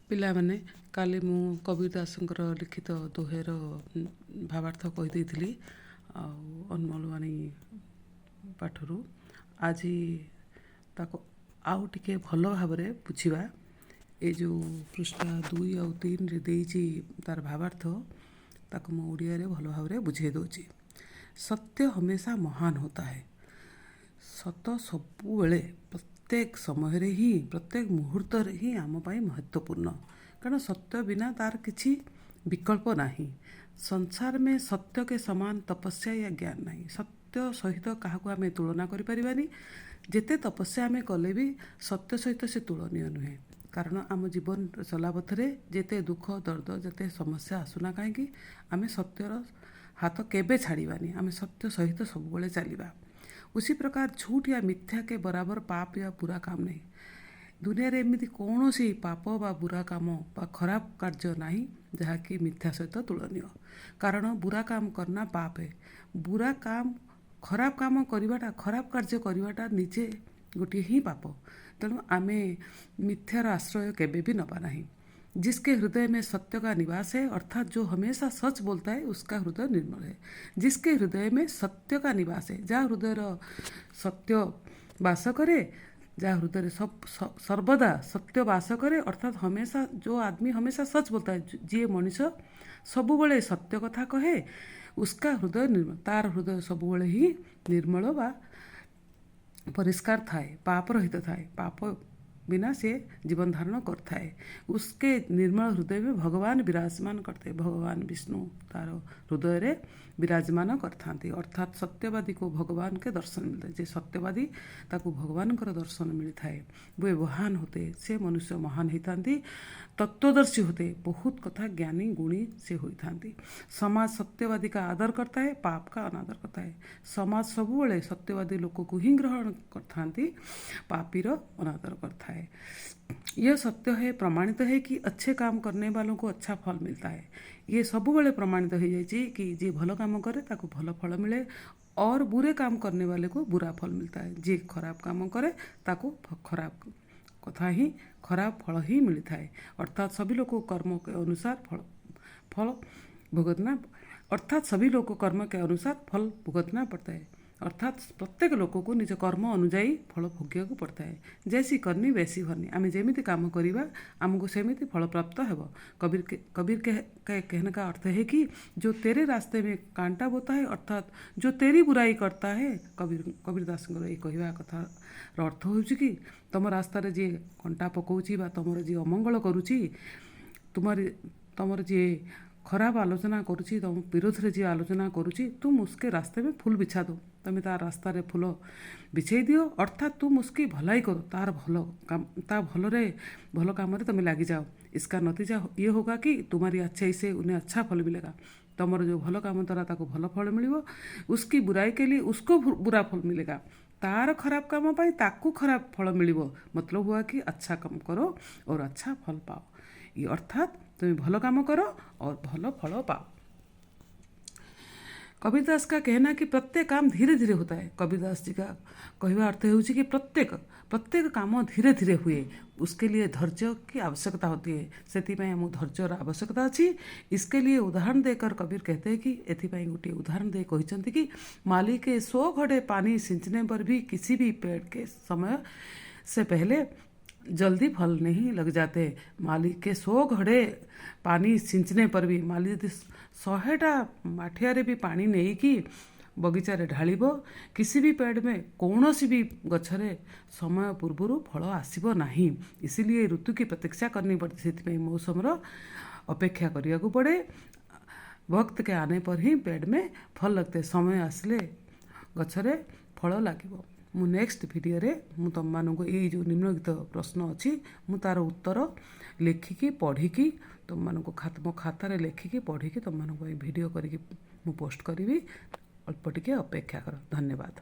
ପିଲାମାନେ କାଲି ମୁଁ କବୀର ଦାସଙ୍କର ଲିଖିତ ଦୋହେର ଭାବାର୍ଥ କହିଦେଇଥିଲି ଆଉ ଅନମୋଲବାଣୀ ପାଠରୁ ଆଜି ତାକୁ ଆଉ ଟିକେ ଭଲ ଭାବରେ ବୁଝିବା। ଏ ଯେଉଁ ପୃଷ୍ଠା 2 ଆଉ 3ରେ ଦେଇଛି ତାର ଭାବାର୍ଥ, ତାକୁ ମୁଁ ଓଡ଼ିଆରେ ଭଲ ଭାବରେ ବୁଝେଇ ଦେଉଛି। ସତ୍ୟ ହମେଶା ମହାନ ହୋତା ହେ। ସତ ସବୁବେଳେ ପ୍ରତ୍ୟେକ ସମୟରେ ହିଁ ପ୍ରତ୍ୟେକ ମୁହୂର୍ତ୍ତରେ ହିଁ ଆମ ପାଇଁ ମହତ୍ୱପୂର୍ଣ୍ଣ, କାରଣ ସତ୍ୟ ବିନା ତାର କିଛି ବିକଳ୍ପ ନାହିଁ। ସଂସାର ମେ ସତ୍ୟ କେ ସମାନ ତପସ୍ୟା ୟା ଜ୍ଞାନ ନାହିଁ। ସତ୍ୟ ସହିତ କାହାକୁ ଆମେ ତୁଳନା କରିପାରିବାନି। ଯେତେ ତପସ୍ୟା ଆମେ କଲେ ବି ସତ୍ୟ ସହିତ ସେ ତୁଳନୀୟ ନୁହେଁ, କାରଣ ଆମ ଜୀବନ ଚଲାପଥରେ ଯେତେ ଦୁଃଖ ଦର୍ଦ ଯେତେ ସମସ୍ୟା ଆସୁନା କାହିଁକି, ଆମେ ସତ୍ୟର ହାତ କେବେ ଛାଡ଼ିବାନି। ଆମେ ସତ୍ୟ ସହିତ ସବୁବେଳେ ଚାଲିବା। उसी प्रकार झूठ या मिथ्या के बराबर पाप या बुरा काम नहीं। दुनिया रे एमती कौनसी पाप बा बुरा काम बा खराब कार्य नहीं जहाँकि मिथ्या सहित तुलनीय, कारण बुरा काम करना पाप है। बुरा काम खराब काम करवाटा खराब कार्य करवाटा निजे गोटे ही पाप। तेणु आमे मिथ्यार आश्रय केबे भी नबा नहीं। जिसके हृदय में सत्य का निवास है, अर्थात जो हमेशा सच बोलता है, उसका हृदय निर्मल है। जिसके हृदय में सत्य का निवास है, जहाँ हृदय सत्य वास करे, जहाँ हृदय सर्वदा सत्य वास करे, अर्थात हमेशा जो आदमी हमेशा सच बोलता है, जी मनीष सबुबले सत्य कथा कहे, उसका हृदय निर्मल, तार हृदय सबुबले ही निर्मल बा परिष्कार थाए, पाप रहित थाए, पाप बिना से जीवन धारण करता है। उसके निर्मल हृदय में भगवान विराजमान करते हैं। भगवान विष्णु तार हृदय रे विराजमान करता, अर्थात सत्यवादी को भगवान के दर्शन मिलते। जे सत्यवादी ताकू भगवान कर दर्शन मिलता है, वे महान होते, से मनुष्य महान होता, तत्वदर्शी होते, बहुत कथा ज्ञानी गुणी से होता। समाज सत्यवादी का आदर करता है, पाप का अनादर करता है। समाज सबुबले सत्यवादी लोग को ही ग्रहण करता, पापीर अनादर करता है। यह सत्य है, प्रमाणित है कि अच्छे काम करने वालों को अच्छा फल मिलता है। ये सबुबले प्रमाणित हो जाए कि जे भल काम करे ताको भल फल मिले, और बुरे काम करने वाले को बुरा फल मिलता है। जे खराब काम करे ताको खराब कथा ही खराब फल ही मिलता है। अर्थात सभी लोग को कर्म के अनुसार फल भुगतना, अर्थात सभी लोग को कर्म के अनुसार फल भुगतना पड़ता है। अर्थात प्रत्येक लोक को निज कर्म अनुजाई फल भोग्य को पड़ता है। जैसी करनी वैसी भरनी, आम जमीती काम करवा आमको सेमिति फल प्राप्त हो। कबीर के कहने का अर्थ है कि जो तेरे रास्ते में कांटा बोता है, अर्थात जो तेरी बुराई करता है, कबीर दास ये कहवा कथा अर्थ हो कि तुम रास्तार जी कंटा पकाउची बा तुमर जी अमंगल करुची, तुमर जी खराब आलोचना करुची, तुम विरोध में जी आलोचना करुची, तुम उसके रास्ते में फूल बिछा दो, तुम तार रास्ता रे फूल बिछाई दियो, अर्थात तुम उसकी भलाई करो, तार भल काम तुम लगी जाओ। इसका नतीजा ये होगा कि तुम्हारी अच्छाई से उन्हें अच्छा फल मिलेगा। तुमर जो भल काम द्वारा ताको भल फल मिलिबो, उसकी बुराई के लिए उसको बुरा फल मिलेगा। तार खराब काम पाई ताकू खराब फल मिलिबो। मतलब हुआ कि अच्छा काम करो और अच्छा फल पाओ। ये अर्थात तुम भल काम करो और भल फल पाओ। कबीर दास का कहना कि प्रत्येक काम धीरे धीरे होता है। कबीर दास जी का कहवा अर्थ हो कि प्रत्येक काम धीरे धीरे हुए, उसके लिए धैर्य की आवश्यकता होती है। से आमको धैर्यर आवश्यकता अच्छी। इसके लिए उदाहरण देकर कबीर कहते हैं कि एथिपाई गोटे उदाहरण दे कहते कि माली के 100 घड़े पानी सिंचने पर भी किसी भी पेड़ के समय से पहले जल्दी फल नहीं लग जाते। माली के 100 घड़े पानी सिंचने पर भी, माली यदि 100टा माठिया भी पानी नहीं कि बगीचार ढाल, किसी भी पेड़ में कौन सी भी गछरे समय पूर्वर फल आसब नहीं। इसीलिए ऋतु की प्रतीक्षा करनी पड़ती, से मौसम अपेक्षा करने को पड़े। वक्त के आने पर ही पेड़ में फल लगते, समय आसले गछरे फल लगे। मु नेक्स्ट वीडियो रे मु तुम मानक ये जो निम्नलिखित प्रश्न अच्छी मु तार उत्तर लिखिकी पढ़िकी तुम मानक मो खातार लिखिकी पढ़िकी तुम मानक वीडियो करी पोस्ट करी। अल्प टिके अपेक्षा कर। धन्यवाद।